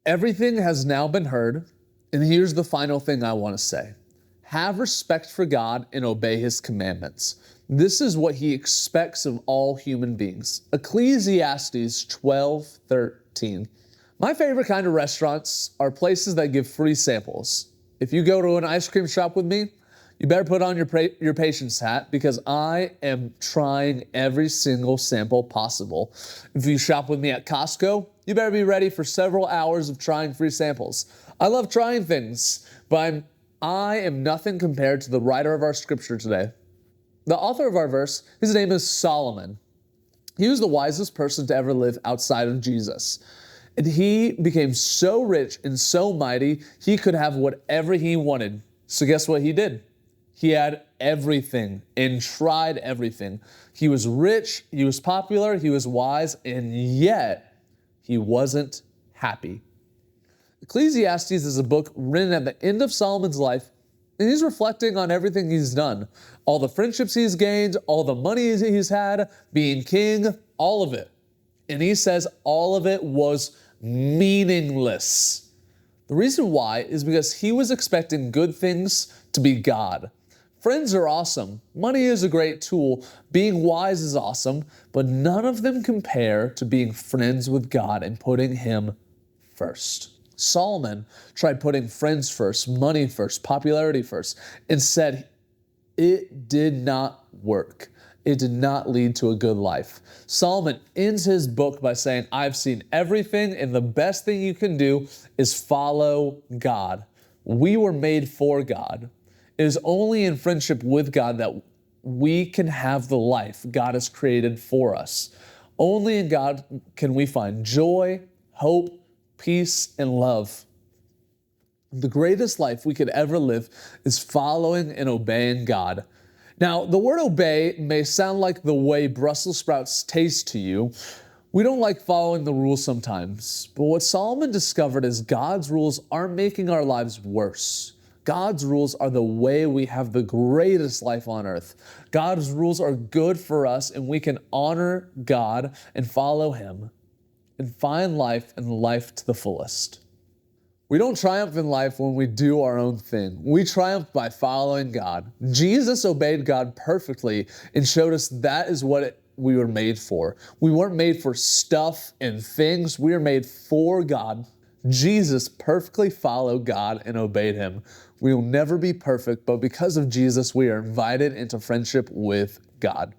Everything has now been heard, and here's the final thing I want to say. Have respect for God and obey his commandments. This is what he expects of all human beings. Ecclesiastes 12:13. My favorite kind of restaurants are places that give free samples. If you go to an ice cream shop with me, you better put on your patience hat because I am trying every single sample possible. If you shop with me at Costco, you better be ready for several hours of trying free samples. I love trying things, but I am nothing compared to the writer of our scripture today. The author of our verse, his name is Solomon. He was the wisest person to ever live outside of Jesus. And he became so rich and so mighty, he could have whatever he wanted. So guess what he did? He had everything and tried everything. He was rich, he was popular, he was wise, and yet he wasn't happy. Ecclesiastes is a book written at the end of Solomon's life, and he's reflecting on everything he's done. All the friendships he's gained, all the money he's had, being king, all of it. And he says all of it was meaningless. The reason why is because he was expecting good things to be God. Friends are awesome. Money is a great tool. Being wise is awesome, but none of them compare to being friends with God and putting him first. Solomon tried putting friends first, money first, popularity first, and said it did not work. It did not lead to a good life. Solomon ends his book by saying, I've seen everything, and the best thing you can do is follow God. We were made for God. It is only in friendship with God that we can have the life God has created for us. Only in God can we find joy, hope, peace, and love. The greatest life we could ever live is following and obeying God. Now, the word obey may sound like the way Brussels sprouts taste to you. We don't like following the rules sometimes, but what Solomon discovered is God's rules aren't making our lives worse. God's rules are the way we have the greatest life on earth. God's rules are good for us, and we can honor God and follow him and find life and life to the fullest. We don't triumph in life when we do our own thing. We triumph by following God. Jesus obeyed God perfectly and showed us that is what we were made for. We weren't made for stuff and things. We were made for God. Jesus perfectly followed God and obeyed him. We will never be perfect, but because of Jesus, we are invited into friendship with God.